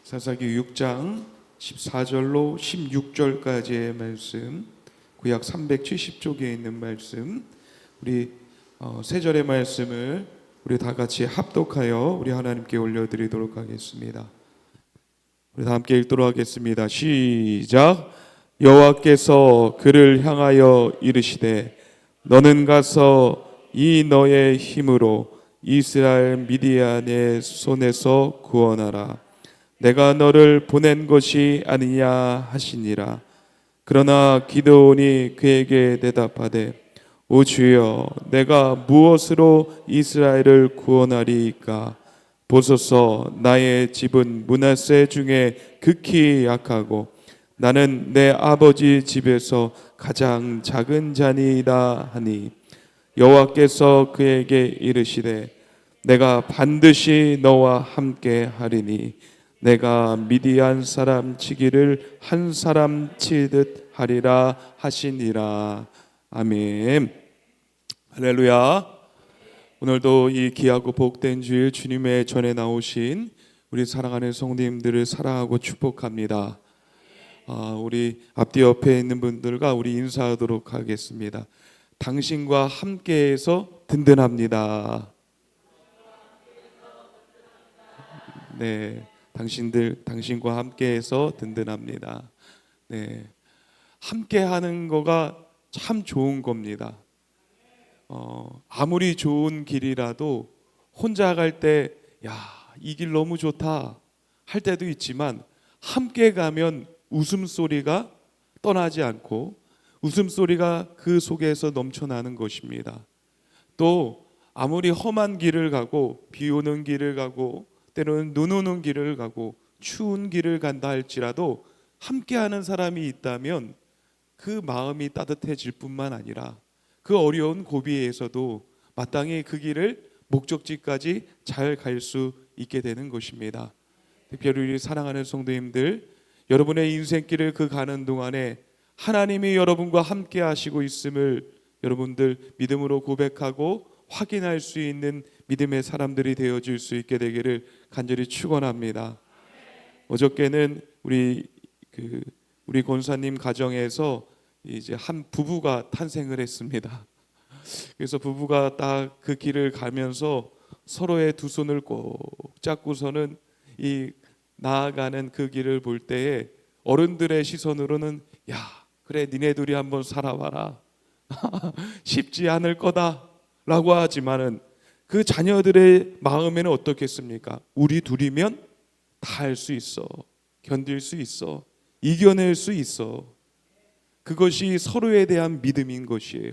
사사기 6장 14절로 16절까지의 말씀, 구약 370쪽에 있는 말씀, 우리 세 절의 말씀을 우리 다 같이 합독하여 우리 하나님께 올려드리도록 하겠습니다. 우리 다 함께 읽도록 하겠습니다. 시작. 여호와께서 그를 향하여 이르시되 너는 가서 이 너의 힘으로 이스라엘 미디안의 손에서 구원하라. 내가 너를 보낸 것이 아니냐 하시니라. 그러나 기드온이 그에게 대답하되 오 주여, 내가 무엇으로 이스라엘을 구원하리이까? 보소서, 나의 집은 므낫세 중에 극히 약하고 나는 내 아버지 집에서 가장 작은 자니이다 하니, 여호와께서 그에게 이르시되 내가 반드시 너와 함께 하리니 내가 미디안 사람 치기를 한 사람 치듯 하리라 하시니라. 아멘. 할렐루야. 오늘도 이 귀하고 복된 주일 주님의 전에 나오신 우리 사랑하는 성도님들을 사랑하고 축복합니다. 우리 앞뒤 옆에 있는 분들과 우리 인사하도록 하겠습니다. 당신과 함께해서 든든합니다. 네, 당신과 함께해서 든든합니다. 네, 함께하는 거가 참 좋은 겁니다. 아무리 좋은 길이라도 혼자 갈 때 이 길 너무 좋다 할 때도 있지만, 함께 가면 웃음소리가 떠나지 않고 웃음소리가 그 속에서 넘쳐나는 것입니다. 또 아무리 험한 길을 가고 비 오는 길을 가고 때로는 눈 오는 길을 가고 추운 길을 간다 할지라도 함께하는 사람이 있다면 그 마음이 따뜻해질 뿐만 아니라 그 어려운 고비에서도 마땅히 그 길을 목적지까지 잘 갈 수 있게 되는 것입니다. 특별히 우리 사랑하는 성도님들, 여러분의 인생길을 그 가는 동안에 하나님이 여러분과 함께 하시고 있음을 여러분들 믿음으로 고백하고 확인할 수 있는 믿음의 사람들이 되어질 수 있게 되기를 간절히 축원합니다. 어저께는 우리 권사님 가정에서 이제 한 부부가 탄생을 했습니다. 그래서 부부가 딱 그 길을 가면서 서로의 두 손을 꼭 잡고서는 이 나아가는 그 길을 볼 때에 어른들의 시선으로는 그래 니네 둘이 한번 살아봐라 쉽지 않을 거다 라고 하지만은 그 자녀들의 마음에는 어떻겠습니까? 우리 둘이면 다 할 수 있어, 견딜 수 있어, 이겨낼 수 있어. 그것이 서로에 대한 믿음인 것이에요.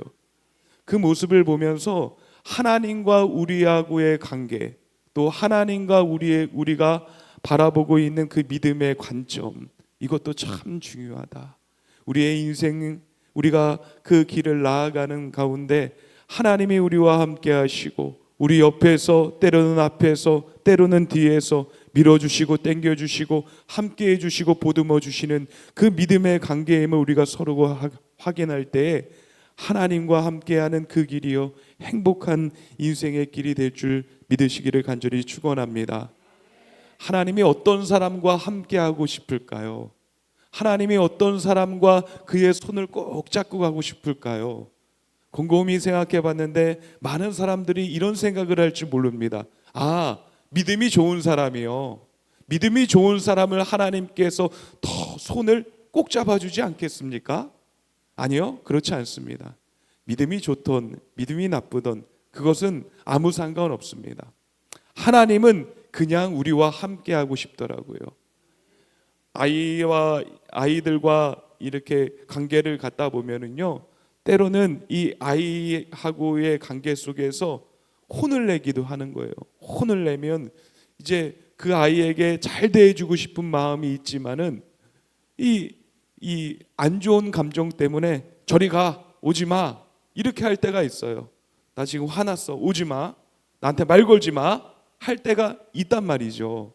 그 모습을 보면서 하나님과 우리하고의 관계, 또 하나님과 우리가 바라보고 있는 그 믿음의 관점, 이것도 참 중요하다. 우리의 인생, 우리가 그 길을 나아가는 가운데 하나님이 우리와 함께 하시고 우리 옆에서, 때로는 앞에서, 때로는 뒤에서 밀어주시고 땡겨주시고 함께해 주시고 보듬어 주시는 그 믿음의 관계임을 우리가 서로 확인할 때에 하나님과 함께하는 그 길이요 행복한 인생의 길이 될 줄 믿으시기를 간절히 축원합니다. 하나님이 어떤 사람과 함께하고 싶을까요? 하나님이 어떤 사람과 그의 손을 꼭 잡고 가고 싶을까요? 곰곰이 생각해 봤는데 많은 사람들이 이런 생각을 할 줄 모릅니다. 믿음이 좋은 사람이요, 믿음이 좋은 사람을 하나님께서 더 손을 꼭 잡아주지 않겠습니까? 아니요, 그렇지 않습니다. 믿음이 좋던 믿음이 나쁘던 그것은 아무 상관없습니다. 하나님은 그냥 우리와 함께 하고 싶더라고요. 아이들과 이렇게 관계를 갖다 보면은요, 때로는 이 아이하고의 관계 속에서 혼을 내기도 하는 거예요. 혼을 내면 이제 그 아이에게 잘 대해주고 싶은 마음이 있지만은 이 안 좋은 감정 때문에 저리 가, 오지 마 이렇게 할 때가 있어요. 나 지금 화났어, 오지 마, 나한테 말 걸지 마 할 때가 있단 말이죠.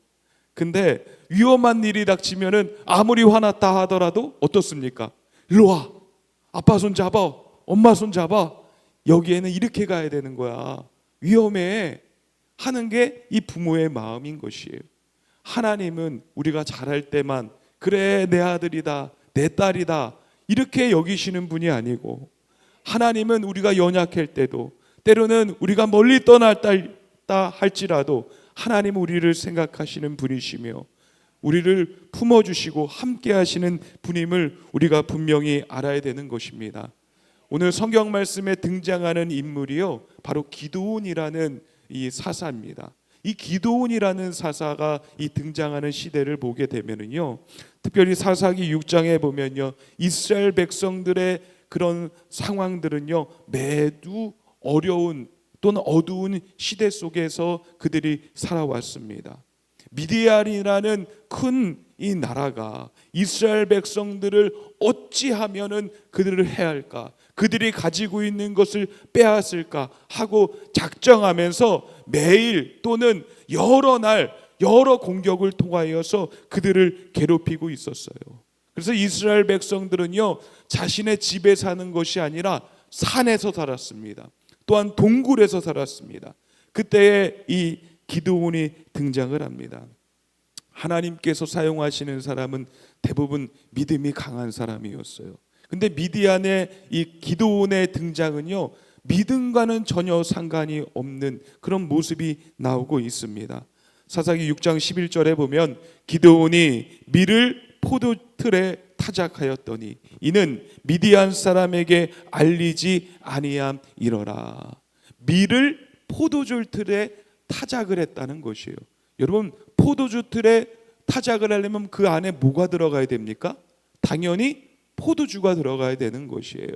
근데 위험한 일이 닥치면은 아무리 화났다 하더라도 어떻습니까? 일로 와, 아빠 손 잡아, 엄마 손 잡아, 여기에는 이렇게 가야 되는 거야. 위험해 하는 게 이 부모의 마음인 것이에요. 하나님은 우리가 잘할 때만 그래 내 아들이다 내 딸이다 이렇게 여기시는 분이 아니고, 하나님은 우리가 연약할 때도, 때로는 우리가 멀리 떠났다 할지라도 하나님은 우리를 생각하시는 분이시며 우리를 품어주시고 함께 하시는 분임을 우리가 분명히 알아야 되는 것입니다. 오늘 성경 말씀에 등장하는 인물이요, 바로 기드온이라는 이 사사입니다. 이 기드온이라는 사사가 이 등장하는 시대를 보게 되면은요, 특별히 사사기 6장에 보면요, 이스라엘 백성들의 그런 상황들은요 매우 어려운 또는 어두운 시대 속에서 그들이 살아왔습니다. 미디안이라는 큰 이 나라가 이스라엘 백성들을 어찌하면은 그들을 해할까, 그들이 가지고 있는 것을 빼앗을까 하고 작정하면서 매일 또는 여러 날 여러 공격을 통하여서 그들을 괴롭히고 있었어요. 그래서 이스라엘 백성들은요 자신의 집에 사는 것이 아니라 산에서 살았습니다. 또한 동굴에서 살았습니다. 그때에 이 기드온이 등장을 합니다. 하나님께서 사용하시는 사람은 대부분 믿음이 강한 사람이었어요. 근데 미디안의 이 기드온의 등장은요 믿음과는 전혀 상관이 없는 그런 모습이 나오고 있습니다. 사사기 6장 11절에 보면 기드온이 밀을 포도틀에 타작하였더니 이는 미디안 사람에게 알리지 아니함이러라. 밀을 포도주 틀에 타작을 했다는 것이에요. 여러분, 포도주 틀에 타작을 하려면 그 안에 뭐가 들어가야 됩니까? 당연히 포도주가 들어가야 되는 것이에요.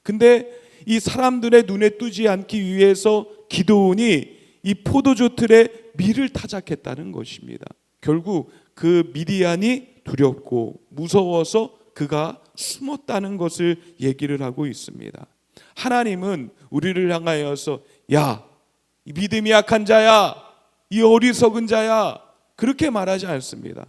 근데 이 사람들의 눈에 띄지 않기 위해서 기드온이 이 포도주 틀에 밀을 타작했다는 것입니다. 결국 그 미디안이 두렵고 무서워서 그가 숨었다는 것을 얘기를 하고 있습니다. 하나님은 우리를 향하여서 야, 이 믿음이 약한 자야, 이 어리석은 자야, 그렇게 말하지 않습니다.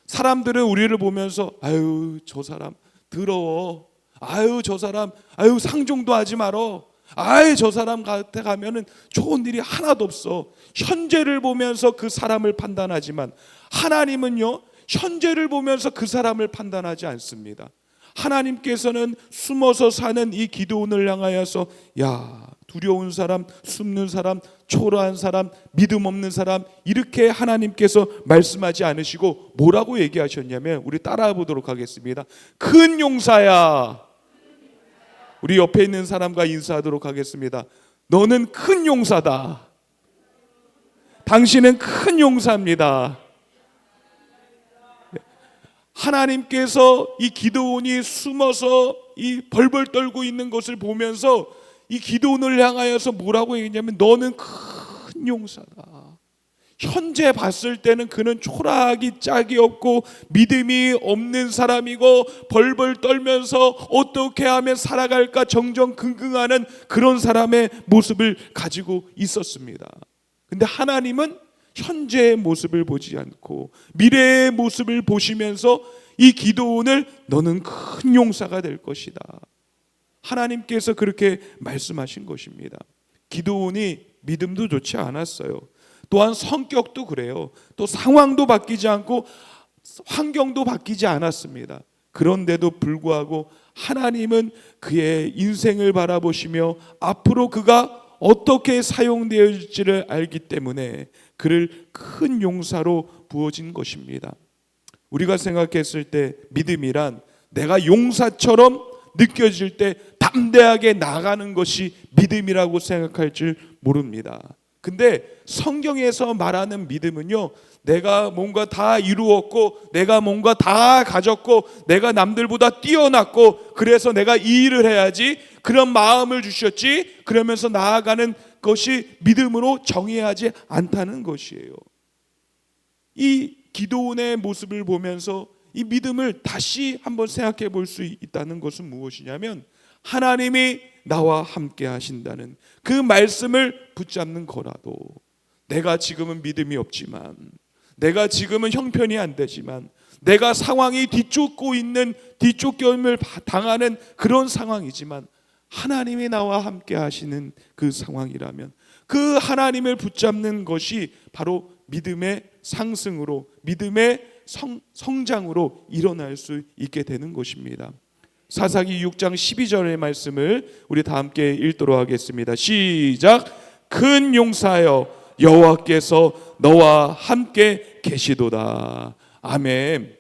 사람들은 우리를 보면서 아유 저 사람 더러워, 아유 저 사람 아유 상종도 하지 말어, 아유 저 사람 곁에 가면은 좋은 일이 하나도 없어, 현재를 보면서 그 사람을 판단하지만 하나님은요 현재를 보면서 그 사람을 판단하지 않습니다. 하나님께서는 숨어서 사는 이 기드온을 향하여서 야, 두려운 사람, 숨는 사람, 초라한 사람, 믿음 없는 사람, 이렇게 하나님께서 말씀하지 않으시고 뭐라고 얘기하셨냐면, 우리 따라해 보도록 하겠습니다. 큰 용사야. 우리 옆에 있는 사람과 인사하도록 하겠습니다. 너는 큰 용사다. 당신은 큰 용사입니다. 하나님께서 이 기드온이 숨어서 이 벌벌 떨고 있는 것을 보면서 이 기드온을 향하여서 뭐라고 얘기했냐면 너는 큰 용사다. 현재 봤을 때는 그는 초라하기 짝이 없고 믿음이 없는 사람이고 벌벌 떨면서 어떻게 하면 살아갈까 정정긍긍하는 그런 사람의 모습을 가지고 있었습니다. 근데 하나님은 현재의 모습을 보지 않고 미래의 모습을 보시면서 이 기드온을 너는 큰 용사가 될 것이다, 하나님께서 그렇게 말씀하신 것입니다. 기드온이 믿음도 좋지 않았어요. 또한 성격도 그래요. 또 상황도 바뀌지 않고 환경도 바뀌지 않았습니다. 그런데도 불구하고 하나님은 그의 인생을 바라보시며 앞으로 그가 어떻게 사용되어질지를 알기 때문에 그를 큰 용사로 부어진 것입니다. 우리가 생각했을 때 믿음이란 내가 용사처럼 느껴질 때 담대하게 나가는 것이 믿음이라고 생각할 줄 모릅니다. 근데 성경에서 말하는 믿음은요, 내가 뭔가 다 이루었고 내가 뭔가 다 가졌고 내가 남들보다 뛰어났고 그래서 내가 이 일을 해야지, 그런 마음을 주셨지, 그러면서 나아가는 것이 믿음으로 정의하지 않다는 것이에요. 이 기드온의 모습을 보면서 이 믿음을 다시 한번 생각해 볼 수 있다는 것은 무엇이냐면, 하나님이 나와 함께 하신다는 그 말씀을 붙잡는 거라도, 내가 지금은 믿음이 없지만, 내가 지금은 형편이 안 되지만, 내가 상황이 뒤쫓김을 당하는 그런 상황이지만 하나님이 나와 함께 하시는 그 상황이라면 그 하나님을 붙잡는 것이 바로 믿음의 상승으로, 믿음의 성장으로 일어날 수 있게 되는 것입니다. 사사기 6장 12절의 말씀을 우리 다 함께 읽도록 하겠습니다. 시작. 큰 용사여 여호와께서 너와 함께 계시도다. 아멘.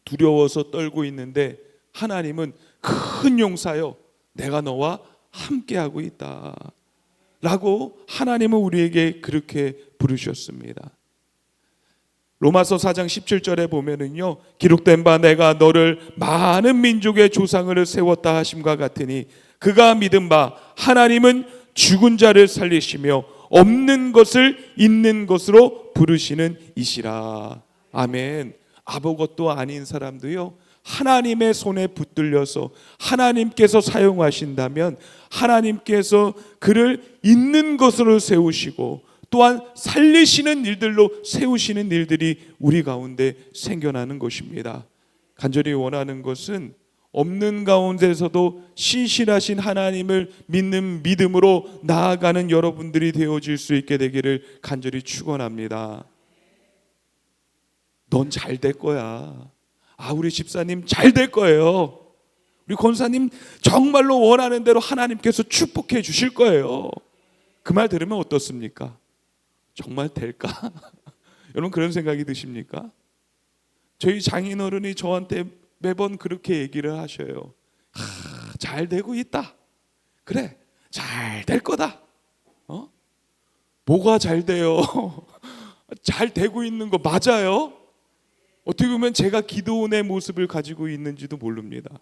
두려워서 떨고 있는데 하나님은 큰 용사여 내가 너와 함께하고 있다 라고 하나님은 우리에게 그렇게 부르셨습니다. 로마서 4장 17절에 보면은요, 기록된 바 내가 너를 많은 민족의 조상을 세웠다 하심과 같으니 그가 믿은 바 하나님은 죽은 자를 살리시며 없는 것을 있는 것으로 부르시는 이시라. 아멘. 아무것도 아닌 사람도요, 하나님의 손에 붙들려서 하나님께서 사용하신다면 하나님께서 그를 있는 것으로 세우시고 또한 살리시는 일들로 세우시는 일들이 우리 가운데 생겨나는 것입니다. 간절히 원하는 것은 없는 가운데서도 신실하신 하나님을 믿는 믿음으로 나아가는 여러분들이 되어질 수 있게 되기를 간절히 축원합니다. 넌 잘 될 거야. 우리 집사님 잘 될 거예요. 우리 권사님 정말로 원하는 대로 하나님께서 축복해 주실 거예요. 그 말 들으면 어떻습니까? 정말 될까? 여러분 그런 생각이 드십니까? 저희 장인어른이 저한테 매번 그렇게 얘기를 하셔요. 잘 되고 있다. 그래, 잘 될 거다. 뭐가 잘 돼요? 잘 되고 있는 거 맞아요? 어떻게 보면 제가 기도원의 모습을 가지고 있는지도 모릅니다.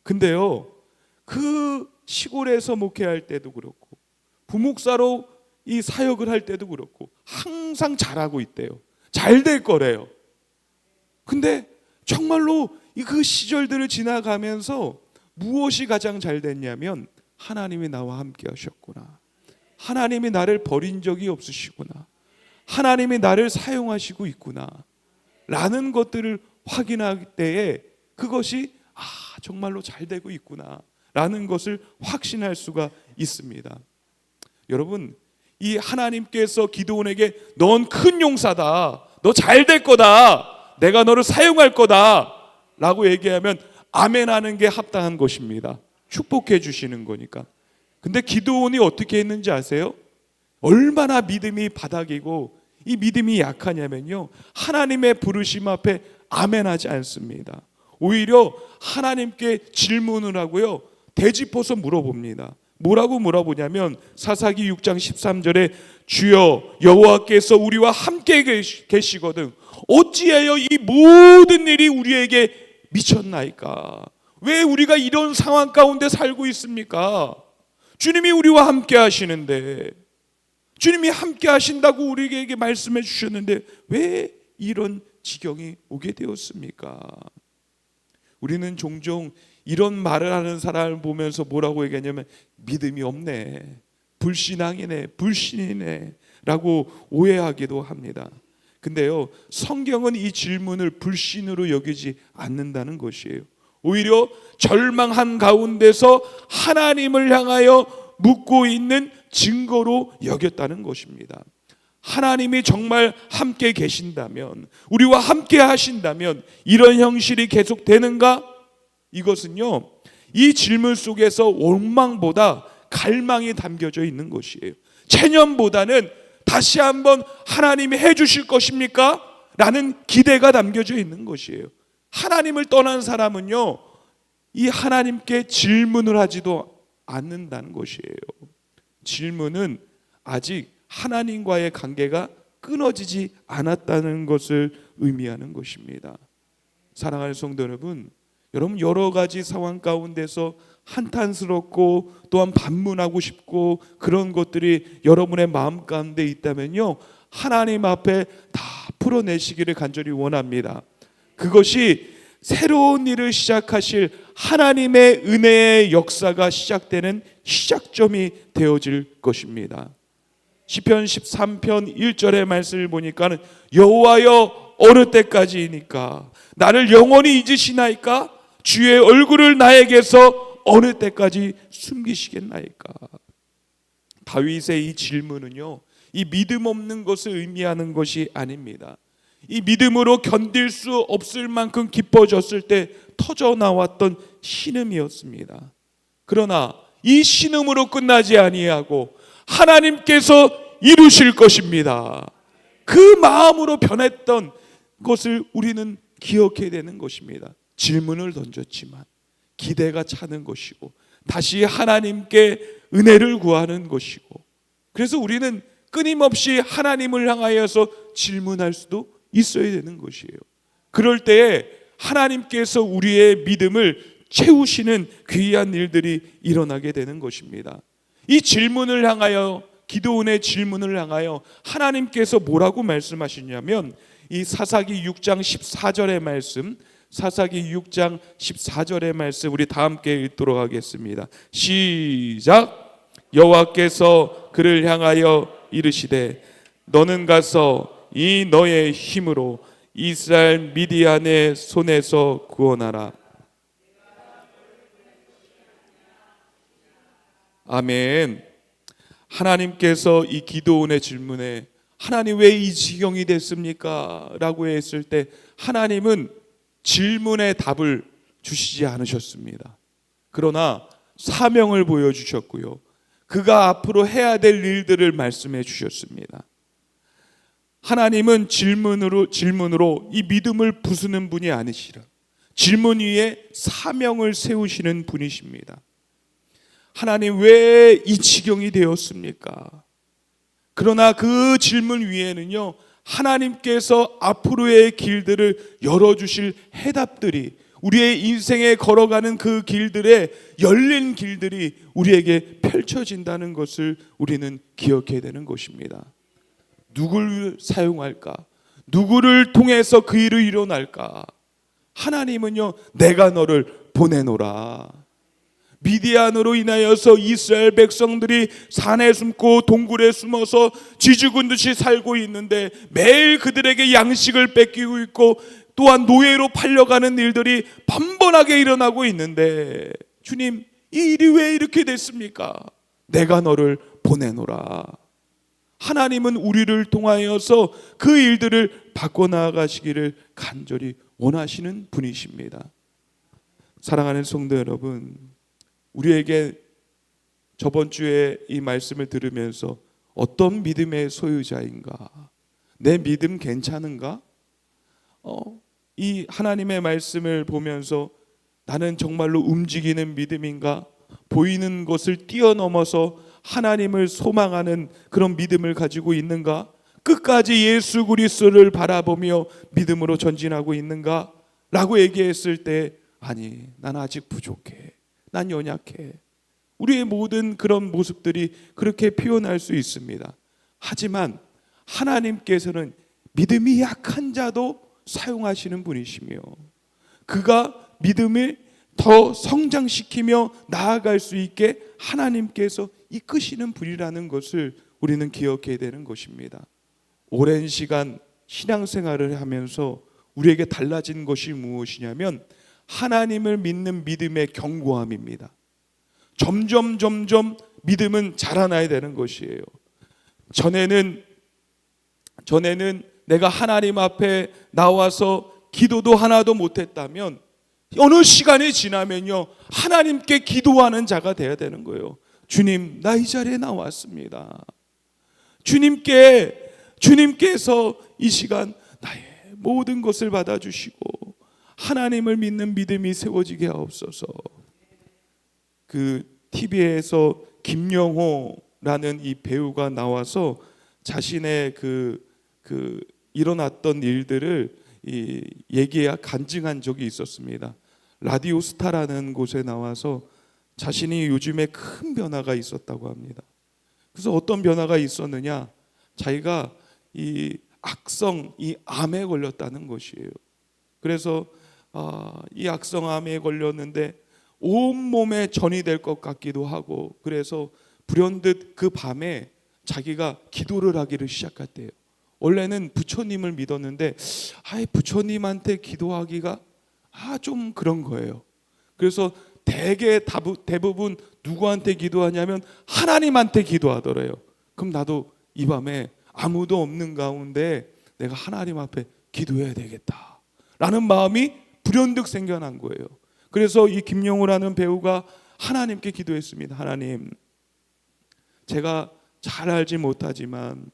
근데요, 그 시골에서 목회할 때도 그렇고 부목사로 이 사역을 할 때도 그렇고 항상 잘하고 있대요. 잘 될 거래요. 근데 정말로 그 시절들을 지나가면서 무엇이 가장 잘 됐냐면 하나님이 나와 함께 하셨구나. 하나님이 나를 버린 적이 없으시구나. 하나님이 나를 사용하시고 있구나 라는 것들을 확인할 때에 그것이 정말로 잘 되고 있구나 라는 것을 확신할 수가 있습니다. 여러분, 이 하나님께서 기드온에게 넌 큰 용사다, 너 잘 될 거다, 내가 너를 사용할 거다 라고 얘기하면 아멘 하는 게 합당한 것입니다. 축복해 주시는 거니까. 근데 기드온이 어떻게 했는지 아세요? 얼마나 믿음이 바닥이고 이 믿음이 약하냐면요, 하나님의 부르심 앞에 아멘 하지 않습니다. 오히려 하나님께 질문을 하고요, 되짚어서 물어봅니다. 뭐라고 물어보냐면 사사기 6장 13절에 주여 여호와께서 우리와 함께 계시거든 어찌하여 이 모든 일이 우리에게 미쳤나이까? 왜 우리가 이런 상황 가운데 살고 있습니까? 주님이 우리와 함께 하시는데, 주님이 함께 하신다고 우리에게 말씀해 주셨는데 왜 이런 지경이 오게 되었습니까? 우리는 종종 이런 말을 하는 사람을 보면서 뭐라고 얘기하냐면 믿음이 없네, 불신앙이네, 불신이네 라고 오해하기도 합니다. 근데요, 성경은 이 질문을 불신으로 여기지 않는다는 것이에요. 오히려 절망한 가운데서 하나님을 향하여 묻고 있는 증거로 여겼다는 것입니다. 하나님이 정말 함께 계신다면, 우리와 함께 하신다면 이런 형식이 계속되는가? 이것은요, 이 질문 속에서 원망보다 갈망이 담겨져 있는 것이에요. 체념보다는 다시 한번 하나님이 해주실 것입니까? 라는 기대가 담겨져 있는 것이에요. 하나님을 떠난 사람은요, 이 하나님께 질문을 하지도 않는다는 것이에요. 질문은 아직 하나님과의 관계가 끊어지지 않았다는 것을 의미하는 것입니다. 사랑하는 성도 여러분, 여러분 여러 가지 상황 가운데서 한탄스럽고 또한 반문하고 싶고 그런 것들이 여러분의 마음 가운데 있다면요, 하나님 앞에 다 풀어내시기를 간절히 원합니다. 그것이 새로운 일을 시작하실 하나님의 은혜의 역사가 시작되는 시작점이 되어질 것입니다. 시편 13편 1절의 말씀을 보니까 여호와여 어느 때까지이니까 나를 영원히 잊으시나이까? 주의 얼굴을 나에게서 어느 때까지 숨기시겠나이까? 다윗의 이 질문은요, 이 믿음 없는 것을 의미하는 것이 아닙니다. 이 믿음으로 견딜 수 없을 만큼 깊어졌을 때 터져 나왔던 신음이었습니다. 그러나 이 신음으로 끝나지 아니하고 하나님께서 이루실 것입니다. 그 마음으로 변했던 것을 우리는 기억해야 되는 것입니다. 질문을 던졌지만 기대가 차는 것이고 다시 하나님께 은혜를 구하는 것이고, 그래서 우리는 끊임없이 하나님을 향하여서 질문할 수도 있어야 되는 것이에요. 그럴 때에 하나님께서 우리의 믿음을 채우시는 귀한 일들이 일어나게 되는 것입니다. 이 질문을 향하여, 기도원의 질문을 향하여 하나님께서 뭐라고 말씀하시냐면 이 사사기 6장 14절의 말씀, 사사기 6장 14절의 말씀 우리 다 함께 읽도록 하겠습니다. 시작. 여호와께서 그를 향하여 이르시되 너는 가서 이 너의 힘으로 이스라엘 미디안의 손에서 구원하라. 아멘. 하나님께서 이 기도원의 질문에 하나님 왜 이 지경이 됐습니까? 라고 했을 때 하나님은 질문의 답을 주시지 않으셨습니다. 그러나 사명을 보여주셨고요, 그가 앞으로 해야 될 일들을 말씀해 주셨습니다. 하나님은 질문으로 이 믿음을 부수는 분이 아니시라, 질문 위에 사명을 세우시는 분이십니다. 하나님 왜 이 지경이 되었습니까? 그러나 그 질문 위에는요, 하나님께서 앞으로의 길들을 열어주실 해답들이, 우리의 인생에 걸어가는 그 길들에 열린 길들이 우리에게 펼쳐진다는 것을 우리는 기억해야 되는 것입니다. 누구를 사용할까? 누구를 통해서 그 일을 일어날까? 하나님은요, 내가 너를 보내노라. 미디안으로 인하여서 이스라엘 백성들이 산에 숨고 동굴에 숨어서 쥐죽은 듯이 살고 있는데 매일 그들에게 양식을 뺏기고 있고 또한 노예로 팔려가는 일들이 번번하게 일어나고 있는데, 주님 이 일이 왜 이렇게 됐습니까? 내가 너를 보내노라. 하나님은 우리를 통하여서 그 일들을 바꿔나가시기를 간절히 원하시는 분이십니다. 사랑하는 성도 여러분, 우리에게 저번 주에 이 말씀을 들으면서 어떤 믿음의 소유자인가? 내 믿음 괜찮은가? 이 하나님의 말씀을 보면서 나는 정말로 움직이는 믿음인가? 보이는 것을 뛰어넘어서 하나님을 소망하는 그런 믿음을 가지고 있는가? 끝까지 예수 그리스도를 바라보며 믿음으로 전진하고 있는가? 라고 얘기했을 때 아니, 난 아직 부족해. 난 연약해. 우리의 모든 그런 모습들이 그렇게 표현할 수 있습니다. 하지만 하나님께서는 믿음이 약한 자도 사용하시는 분이시며 그가 믿음을 더 성장시키며 나아갈 수 있게 하나님께서 이끄시는 분이라는 것을 우리는 기억해야 되는 것입니다. 오랜 시간 신앙생활을 하면서 우리에게 달라진 것이 무엇이냐면 하나님을 믿는 믿음의 견고함입니다. 점점 믿음은 자라나야 되는 것이에요. 전에는 내가 하나님 앞에 나와서 기도도 하나도 못했다면 어느 시간이 지나면요, 하나님께 기도하는 자가 돼야 되는 거예요. 주님, 나 이 자리에 나왔습니다. 주님께서 이 시간 나의 모든 것을 받아주시고 하나님을 믿는 믿음이 세워지게 하옵소서. 그 TV에서 김영호라는 이 배우가 나와서 자신의 그 일어났던 일들을 간증한 적이 있었습니다. 라디오 스타라는 곳에 나와서 자신이 요즘에 큰 변화가 있었다고 합니다. 그래서 어떤 변화가 있었느냐? 자기가 이 악성, 이 암에 걸렸다는 것이에요. 그래서 이 악성암에 걸렸는데 온몸에 전이 될 것 같기도 하고, 그래서 불현듯 그 밤에 자기가 기도를 하기를 시작했대요. 원래는 부처님을 믿었는데 부처님한테 기도하기가 좀 그런 거예요. 그래서 대부분 누구한테 기도하냐면 하나님한테 기도하더래요. 그럼 나도 이 밤에 아무도 없는 가운데 내가 하나님 앞에 기도해야 되겠다 라는 마음이 불현듯 생겨난 거예요. 그래서 이 김영우라는 배우가 하나님께 기도했습니다. 하나님, 제가 잘 알지 못하지만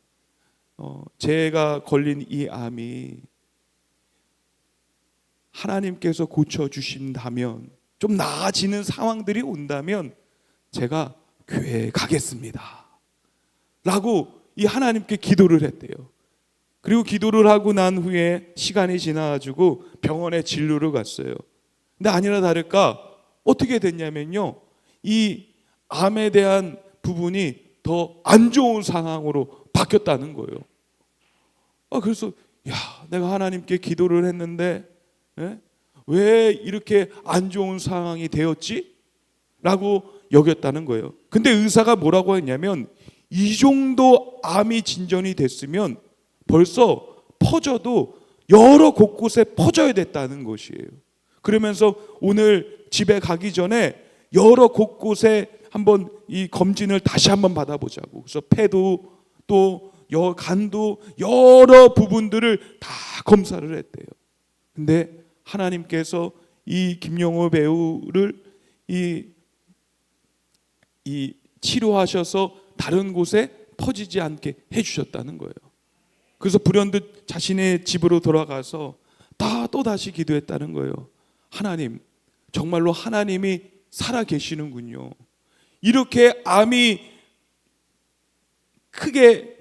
제가 걸린 이 암이 하나님께서 고쳐주신다면, 좀 나아지는 상황들이 온다면 제가 교회에 가겠습니다 라고 이 하나님께 기도를 했대요. 그리고 기도를 하고 난 후에 시간이 지나가지고 병원에 진료를 갔어요. 근데 아니나 다를까 어떻게 됐냐면요, 이 암에 대한 부분이 더 안 좋은 상황으로 바뀌었다는 거예요. 그래서 내가 하나님께 기도를 했는데 왜 이렇게 안 좋은 상황이 되었지? 라고 여겼다는 거예요. 근데 의사가 뭐라고 했냐면, 이 정도 암이 진전이 됐으면 벌써 퍼져도 여러 곳곳에 퍼져야 됐다는 것이에요. 그러면서 오늘 집에 가기 전에 여러 곳곳에 한번 이 검진을 다시 한번 받아보자고. 그래서 폐도 또 간도 여러 부분들을 다 검사를 했대요. 근데 하나님께서 이 김영호 배우를 이 치료하셔서 다른 곳에 퍼지지 않게 해주셨다는 거예요. 그래서 불현듯 자신의 집으로 돌아가서 또다시 기도했다는 거예요. 하나님, 정말로 하나님이 살아 계시는군요. 이렇게 암이 크게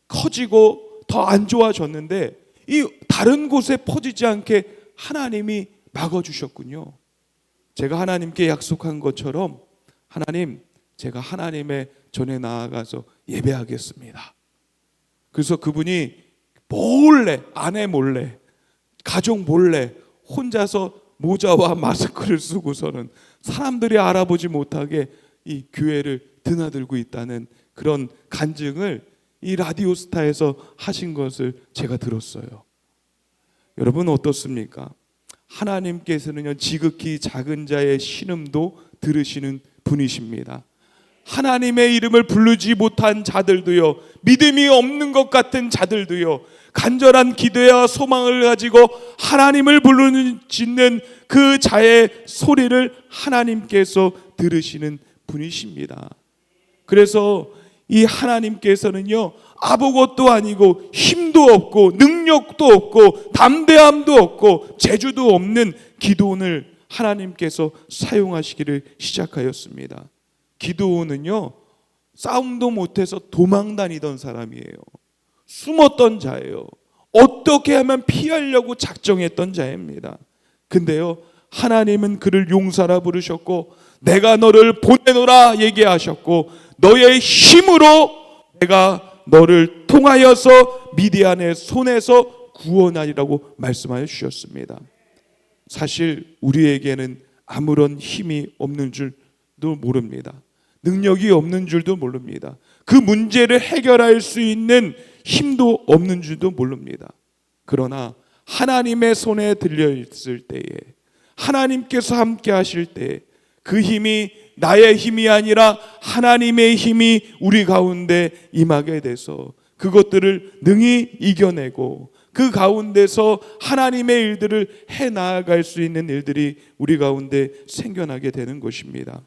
커지고 더 안 좋아졌는데 이 다른 곳에 퍼지지 않게 하나님이 막아주셨군요. 제가 하나님께 약속한 것처럼, 하나님, 제가 하나님의 전에 나아가서 예배하겠습니다. 그래서 그분이 몰래, 아내 몰래, 가족 몰래 혼자서 모자와 마스크를 쓰고서는 사람들이 알아보지 못하게 이 교회를 드나들고 있다는 그런 간증을 이 라디오스타에서 하신 것을 제가 들었어요. 여러분 어떻습니까? 하나님께서는요, 지극히 작은 자의 신음도 들으시는 분이십니다. 하나님의 이름을 부르지 못한 자들도요, 믿음이 없는 것 같은 자들도요, 간절한 기도와 소망을 가지고 하나님을 부르짖는 그 자의 소리를 하나님께서 들으시는 분이십니다. 그래서 이 하나님께서는요, 아무것도 아니고 힘도 없고 능력도 없고 담대함도 없고 재주도 없는 기드온을 하나님께서 사용하시기를 시작하였습니다. 기드온은요, 싸움도 못해서 도망 다니던 사람이에요. 숨었던 자예요. 어떻게 하면 피하려고 작정했던 자입니다. 근데요, 하나님은 그를 용사라 부르셨고, 내가 너를 보내노라 얘기하셨고, 너의 힘으로 내가 너를 통하여서 미디안의 손에서 구원하리라고 말씀하여 주셨습니다. 사실 우리에게는 아무런 힘이 없는 줄도 모릅니다. 능력이 없는 줄도 모릅니다. 그 문제를 해결할 수 있는 힘도 없는 줄도 모릅니다. 그러나 하나님의 손에 들려 있을 때에, 하나님께서 함께 하실 때에 그 힘이 나의 힘이 아니라 하나님의 힘이 우리 가운데 임하게 돼서 그것들을 능히 이겨내고 그 가운데서 하나님의 일들을 해나갈 수 있는 일들이 우리 가운데 생겨나게 되는 것입니다.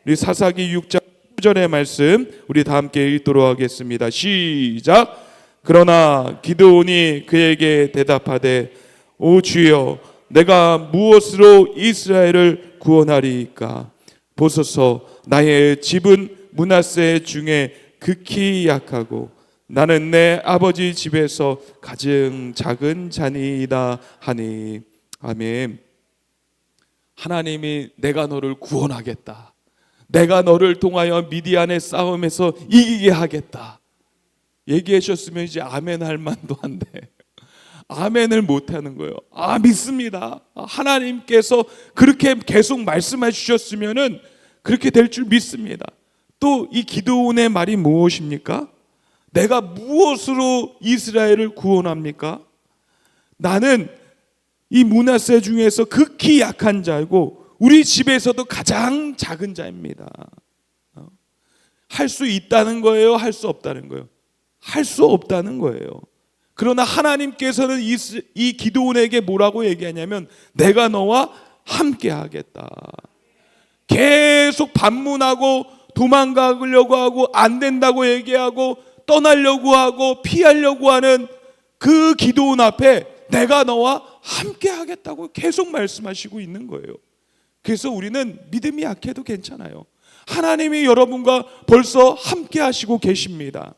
우리 사사기 6장 9절의 말씀 우리 다 함께 읽도록 하겠습니다. 시작. 그러나 기드온이 그에게 대답하되, 오 주여, 내가 무엇으로 이스라엘을 구원하리이까? 보소서, 나의 집은 므낫세 중에 극히 약하고 나는 내 아버지 집에서 가장 작은 자니이다 하니. 아멘. 하나님이 내가 너를 구원하겠다, 내가 너를 통하여 미디안의 싸움에서 이기게 하겠다 얘기하셨으면 이제 아멘 할 만도 한데 아멘을 못하는 거예요. 믿습니다. 하나님께서 그렇게 계속 말씀해 주셨으면은 그렇게 될 줄 믿습니다. 또 이 기드온의 말이 무엇입니까? 내가 무엇으로 이스라엘을 구원합니까? 나는 이 므낫세 중에서 극히 약한 자이고 우리 집에서도 가장 작은 자입니다. 할 수 있다는 거예요? 할 수 없다는 거예요? 할 수 없다는 거예요. 그러나 하나님께서는 이 기드온에게 뭐라고 얘기하냐면 내가 너와 함께 하겠다. 계속 반문하고 도망가려고 하고 안 된다고 얘기하고 떠나려고 하고 피하려고 하는 그 기드온 앞에 내가 너와 함께 하겠다고 계속 말씀하시고 있는 거예요. 그래서 우리는 믿음이 약해도 괜찮아요. 하나님이 여러분과 벌써 함께 하시고 계십니다.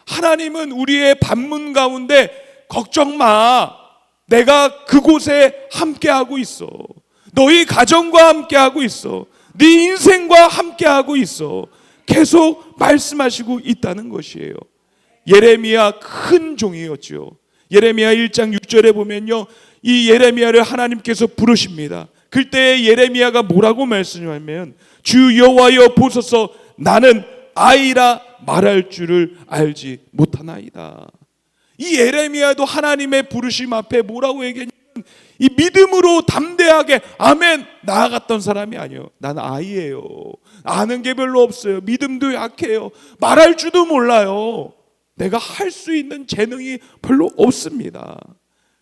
하나님은 우리의 반문 가운데 걱정 마, 내가 그곳에 함께하고 있어. 너희 가정과 함께하고 있어. 네 인생과 함께하고 있어. 계속 말씀하시고 있다는 것이에요. 예레미야 큰 종이었죠. 예레미야 1장 6절에 보면요, 이 예레미야를 하나님께서 부르십니다. 그때 예레미야가 뭐라고 말씀하냐면 주 여호와여 보소서 나는 아이라 말할 줄을 알지 못하나이다. 이 예레미야도 하나님의 부르심 앞에 뭐라고 얘기했냐면 이 믿음으로 담대하게 아멘 나아갔던 사람이 아니에요. 난 아이예요. 아는 게 별로 없어요. 믿음도 약해요. 말할 줄도 몰라요. 내가 할 수 있는 재능이 별로 없습니다.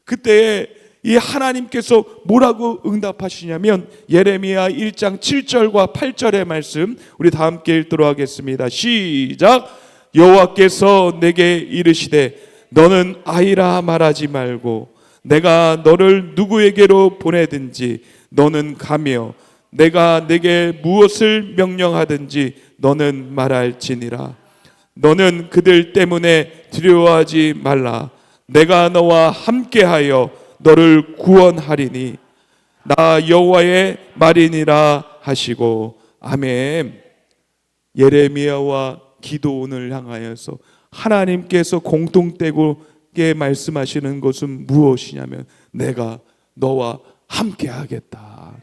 그때 이 하나님께서 뭐라고 응답하시냐면 예레미야 1장 7절과 8절의 말씀 우리 다 함께 읽도록 하겠습니다. 시작. 여호와께서 내게 이르시되 너는 아이라 말하지 말고 내가 너를 누구에게로 보내든지 너는 가며 내가 내게 무엇을 명령하든지 너는 말할지니라. 너는 그들 때문에 두려워하지 말라. 내가 너와 함께하여 너를 구원하리니 나 여호와의 말이니라 하시고 아멘. 예레미야와 기드온을 향하여서 하나님께서 공통되게 말씀하시는 것은 무엇이냐면 내가 너와 함께하겠다.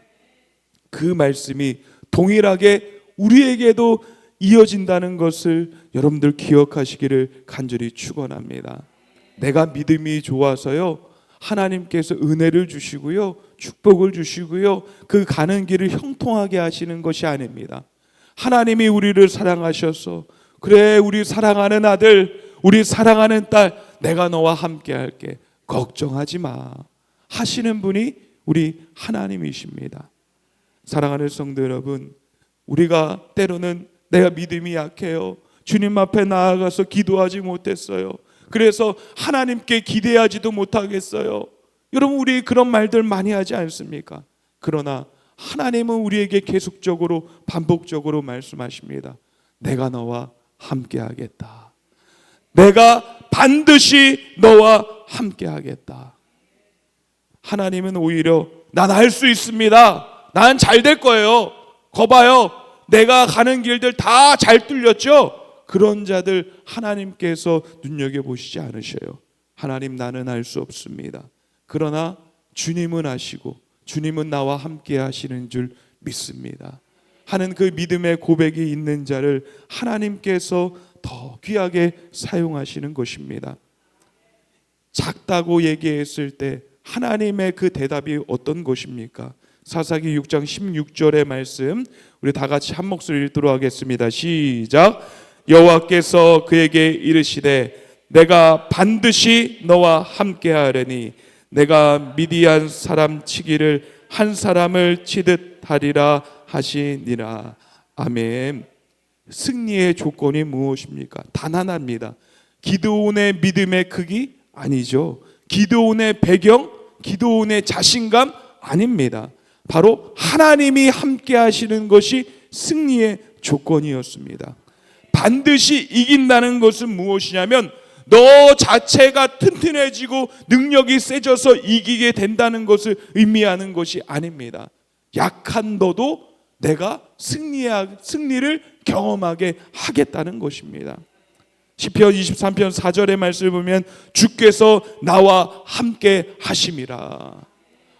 그 말씀이 동일하게 우리에게도 이어진다는 것을 여러분들 기억하시기를 간절히 축원합니다. 내가 믿음이 좋아서요 하나님께서 은혜를 주시고요 축복을 주시고요 그 가는 길을 형통하게 하시는 것이 아닙니다. 하나님이 우리를 사랑하셔서 그래 우리 사랑하는 아들 우리 사랑하는 딸 내가 너와 함께 할게 걱정하지 마 하시는 분이 우리 하나님이십니다. 사랑하는 성도 여러분, 우리가 때로는 내가 믿음이 약해요. 주님 앞에 나아가서 기도하지 못했어요. 그래서 하나님께 기대하지도 못하겠어요. 여러분 우리 그런 말들 많이 하지 않습니까? 그러나 하나님은 우리에게 계속적으로 반복적으로 말씀하십니다. 내가 너와 함께 하겠다. 내가 반드시 너와 함께 하겠다. 하나님은 오히려 난 할 수 있습니다. 난 잘 될 거예요. 거봐요. 내가 가는 길들 다 잘 뚫렸죠? 그런 자들 하나님께서 눈여겨보시지 않으셔요. 하나님 나는 할 수 없습니다. 그러나 주님은 아시고 주님은 나와 함께 하시는 줄 믿습니다. 하는 그 믿음의 고백이 있는 자를 하나님께서 더 귀하게 사용하시는 것입니다. 작다고 얘기했을 때 하나님의 그 대답이 어떤 것입니까? 사사기 6장 16절의 말씀 우리 다 같이 한 목소리 읽도록 하겠습니다. 시작. 여호와께서 그에게 이르시되 내가 반드시 너와 함께하려니 내가 미디안 사람 치기를 한 사람을 치듯 하리라 하시니라. 아멘. 승리의 조건이 무엇입니까? 단 하나입니다. 기드온의 믿음의 크기 아니죠. 기드온의 배경, 기드온의 자신감 아닙니다. 바로 하나님이 함께 하시는 것이 승리의 조건이었습니다. 반드시 이긴다는 것은 무엇이냐면 너 자체가 튼튼해지고 능력이 세져서 이기게 된다는 것을 의미하는 것이 아닙니다. 약한 너도 내가 승리를 경험하게 하겠다는 것입니다. 시편 23편 4절의 말씀을 보면 주께서 나와 함께 하심이라.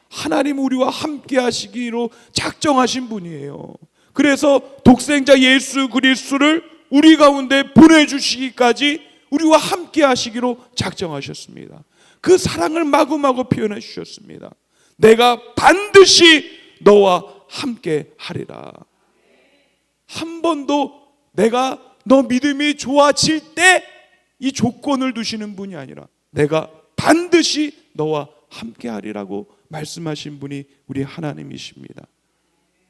하나님 우리와 함께 하시기로 작정하신 분이에요. 그래서 독생자 예수 그리스도를 우리 가운데 보내주시기까지 우리와 함께 하시기로 작정하셨습니다. 그 사랑을 마구마구 표현해 주셨습니다. 내가 반드시 너와 함께 하리라. 한 번도 내가 너 믿음이 좋아질 때 이 조건을 두시는 분이 아니라 내가 반드시 너와 함께하리라고 말씀하신 분이 우리 하나님이십니다.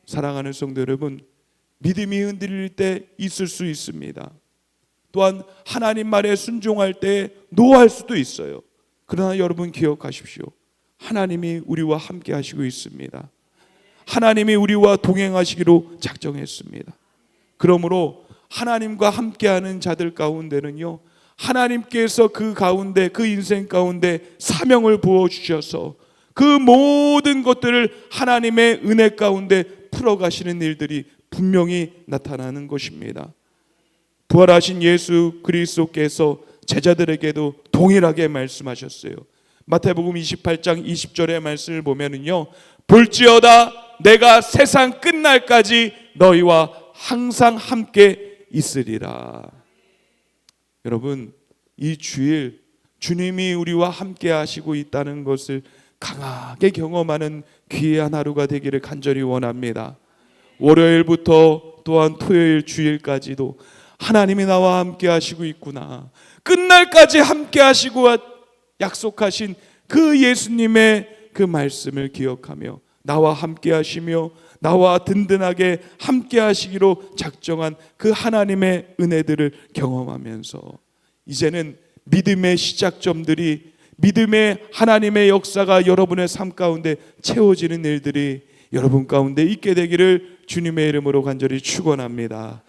사랑하는 성도 여러분, 믿음이 흔들릴 때 있을 수 있습니다. 또한 하나님 말에 순종할 때 노할 수도 있어요. 그러나 여러분 기억하십시오. 하나님이 우리와 함께 하시고 있습니다. 하나님이 우리와 동행하시기로 작정했습니다. 그러므로 하나님과 함께하는 자들 가운데는요, 하나님께서 그 가운데, 그 인생 가운데 사명을 부어주셔서 그 모든 것들을 하나님의 은혜 가운데 풀어가시는 일들이 분명히 나타나는 것입니다. 부활하신 예수 그리스도께서 제자들에게도 동일하게 말씀하셨어요. 마태복음 28장 20절의 말씀을 보면은요, 볼지어다 내가 세상 끝날까지 너희와 항상 함께 있으리라. 여러분, 이 주일 주님이 우리와 함께 하시고 있다는 것을 강하게 경험하는 귀한 하루가 되기를 간절히 원합니다. 월요일부터 또한 토요일 주일까지도 하나님이 나와 함께 하시고 있구나, 끝날까지 함께 하시고 약속하신 그 예수님의 그 말씀을 기억하며 나와 함께 하시며 나와 든든하게 함께 하시기로 작정한 그 하나님의 은혜들을 경험하면서 이제는 믿음의 시작점들이, 믿음의 하나님의 역사가 여러분의 삶 가운데 채워지는 일들이 여러분 가운데 있게 되기를 주님의 이름으로 간절히 축원합니다.